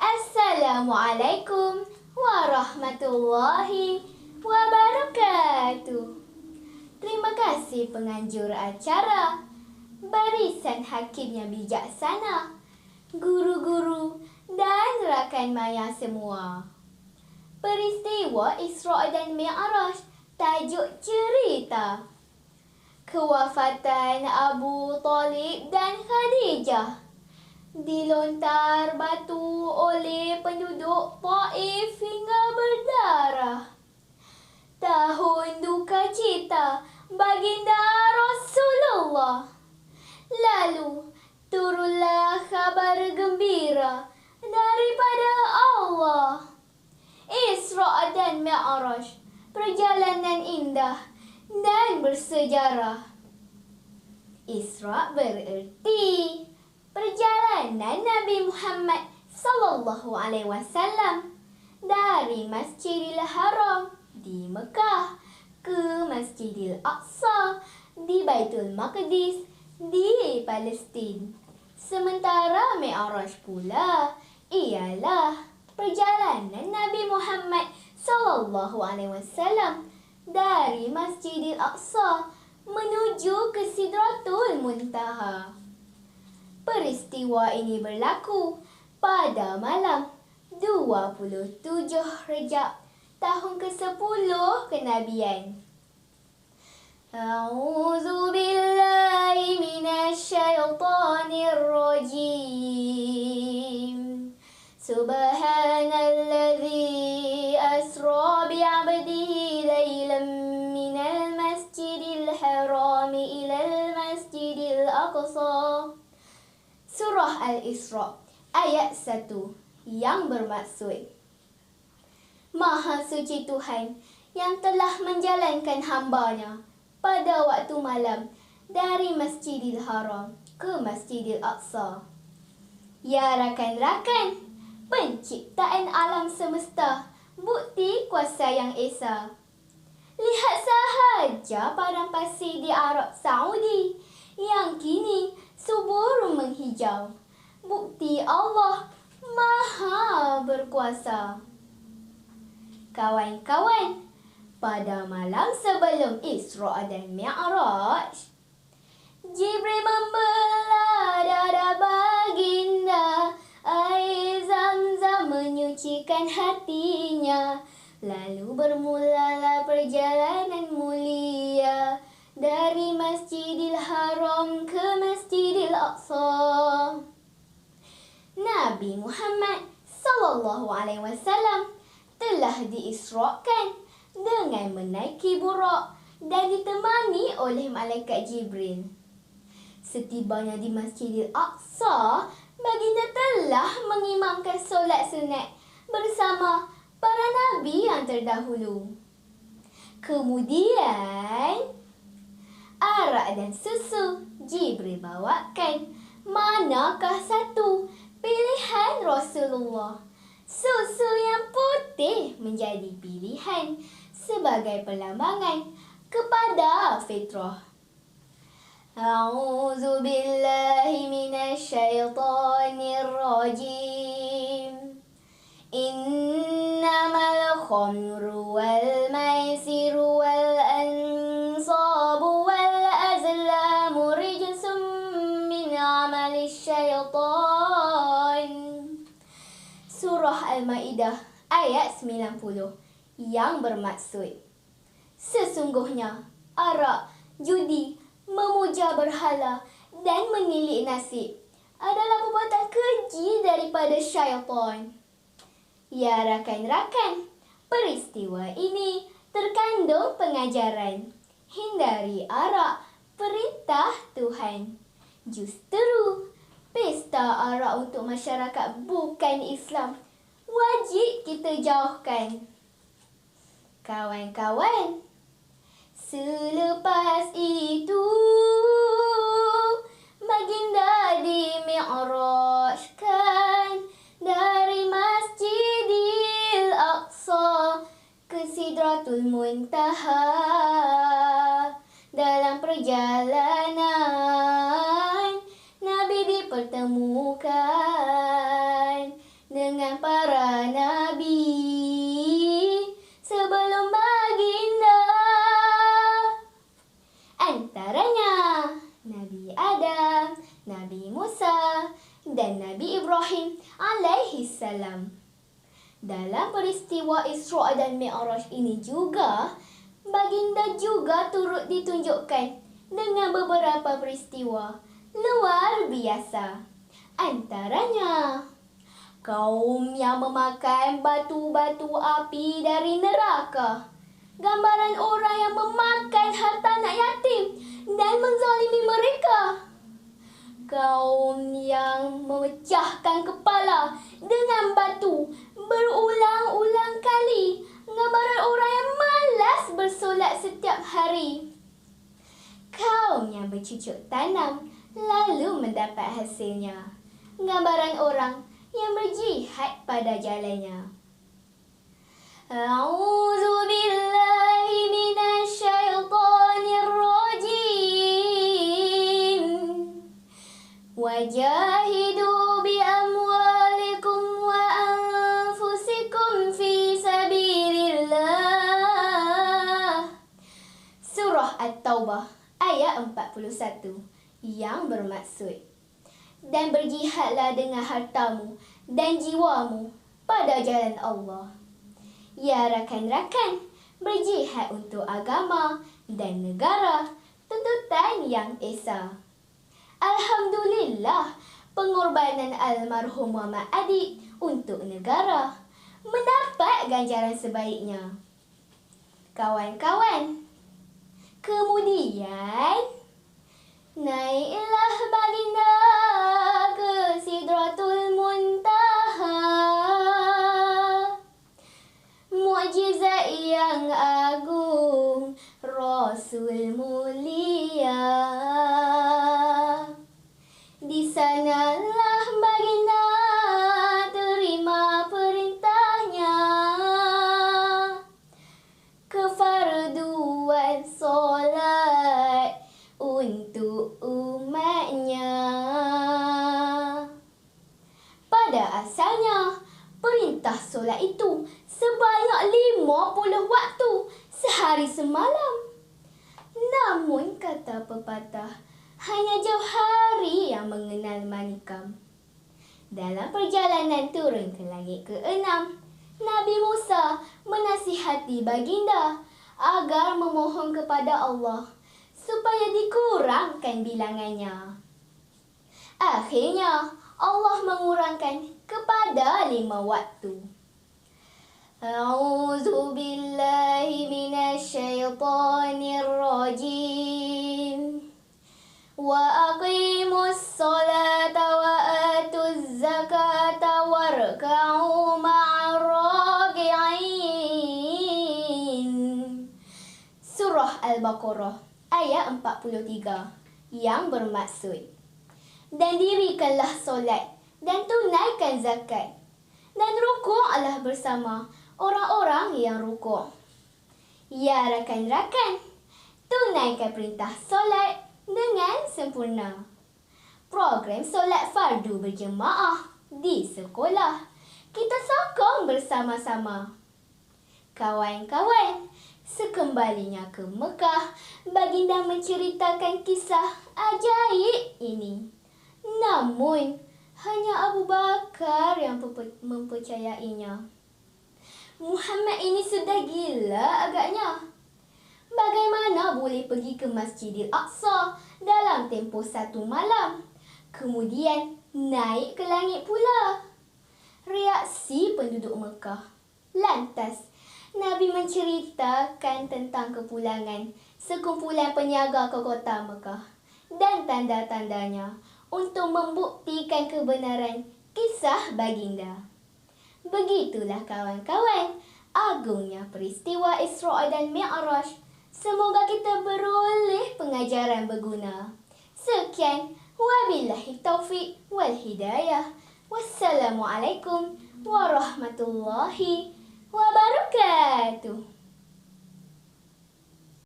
Assalamualaikum warahmatullahi wabarakatuh. Terima kasih penganjur acara, barisan hakim yang bijaksana, guru-guru dan rakan maya semua. Peristiwa Isra' dan Mi'raj, tajuk cerita. Kewafatan Abu Talib dan Khadijah dilontar batu oleh penduduk Taif hingga berdarah. Tahun duka cita baginda Rasulullah. Lalu turunlah kabar gembira daripada Allah. Isra' dan Mi'raj, perjalanan indah dan bersejarah. Isra' bererti perjalanan Nabi Muhammad SAW dari Masjidil Haram di Mekah ke Masjidil Aqsa di Baitul Maqdis di Palestin. Sementara Mi'raj pula ialah perjalanan Nabi Muhammad SAW dari Masjidil Aqsa menuju ke Sidratul Muntaha. Peristiwa ini berlaku pada malam 27 Rejab tahun ke-10 kenabian. A'udzu billahi minasyaitonir rajim. Subhanalladzi asra bi'abdihi laylan minal masjidil harami ilal masjidil aqsa. Surah Al-Isra' ayat 1 yang bermaksud, Maha suci Tuhan yang telah menjalankan hamba-Nya pada waktu malam dari Masjidil Haram ke Masjidil Aqsa. Ya rakan-rakan, penciptaan alam semesta, bukti kuasa yang esa. Lihat sahaja padang pasir di Arab Saudi yang kini subur menghijau. Bukti Allah Maha berkuasa. Kawan-kawan, pada malam sebelum Isra' dan Mi'raj, Jibril membelah dada baginda, air Zam-Zam menyucikan hatinya. Lalu bermulalah perjalanan mulia dari Masjidil Haram ke Masjidil Aqsa. Nabi Muhammad SAW telah diisrakan dengan menaiki burak dan ditemani oleh malaikat Jibril. Setibanya di Masjidil Aqsa, baginda telah mengimamkan solat sunat bersama para nabi yang terdahulu. Kemudian arak dan susu Jibril bawakan. Manakah satu pilihan Rasulullah? Susu yang putih menjadi pilihan sebagai perlambangan kepada fitrah. A'udzu billahi minasyaitonir rajim. Innamal khamru wal maisiru wal ansabu wal azlamu rijsum min amali syaitan. Surah Al-Ma'idah ayat 90 yang bermaksud, sesungguhnya arak, judi, memuja berhala dan menilik nasib adalah perbuatan keji daripada syaitan. Ya rakan-rakan, peristiwa ini terkandung pengajaran. Hindari arak, perintah Tuhan. Justru, pesta arak untuk masyarakat bukan Islam. Wajib kita jauhkan. Kawan-kawan, selepas itu baginda dimi'rajkan dari Masjidil Aqsa ke Sidratul Muntaha. Dalam perjalanan Nabi dipertemukan dengan dan Nabi Ibrahim alaihi salam. Dalam peristiwa Isra' dan Mi'raj ini juga, baginda juga turut ditunjukkan dengan beberapa peristiwa luar biasa. Antaranya, kaum yang memakan batu-batu api dari neraka. Gambaran orang yang memakan harta anak yatim dan menzalimi mereka. Kaum yang memecahkan kepala dengan batu berulang-ulang kali. Gambaran orang yang malas bersolat setiap hari. Kaum yang bercucuk tanam lalu mendapat hasilnya. Gambaran orang yang berjihad pada jalannya. A'udzu billahi minasyaitonir rajim. Wajahidu bi amwalikum wa anfusikum fi sabilillah. Surah At-Taubah ayat 41 yang bermaksud, dan berjihadlah dengan hartamu dan jiwamu pada jalan Allah. Ya rakan-rakan, berjihad untuk agama dan negara, tuntutan yang esa. Alhamdulillah, pengorbanan almarhum Muhammad Adib untuk negara mendapat ganjaran sebaiknya. Kawan-kawan, kemudian naiklah baginda ke Sidratul Muntaha. Mukjizat yang agung, Rasul mulia. Di sanalah baginda terima perintahnya, kefarduan solat untuk umatnya. Pada asalnya, perintah solat itu sebanyak 50 waktu sehari semalam. Namun kata pepatah, hanya jauh hari yang mengenal manikam. Dalam perjalanan turun ke langit ke-6, Nabi Musa menasihati baginda agar memohon kepada Allah supaya dikurangkan bilangannya. Akhirnya, Allah mengurangkan kepada 5 waktu. A'udzu billahi minasyaitonir rajim. Wa aqimus salata wa atuz zakata warka'u ma'ar raki'in. Surah Al-Baqarah ayat 43 yang bermaksud, dan dirikanlah solat dan tunaikan zakat, dan rukuklah bersama orang-orang yang rukuk. Ya rakan-rakan, tunaikan perintah solat dengan sempurna. Program solat fardu berjemaah di sekolah kita sokong bersama-sama. Kawan-kawan, sekembalinya ke Mekah, baginda menceritakan kisah ajaib ini. Namun, hanya Abu Bakar yang mempercayainya. Muhammad ini sudah gila agaknya. Bagaimana boleh pergi ke Masjidil Aqsa dalam tempoh 1 malam, kemudian naik ke langit pula? Reaksi penduduk Mekah. Lantas, Nabi menceritakan tentang kepulangan sekumpulan penyaga ke kota Mekah dan tanda-tandanya untuk membuktikan kebenaran kisah baginda. Begitulah kawan-kawan, agungnya peristiwa Isra' dan Mi'raj. Semoga kita beroleh pengajaran berguna. Sekian, wabillahi taufiq wal hidayah. Wassalamualaikum warahmatullahi wabarakatuh.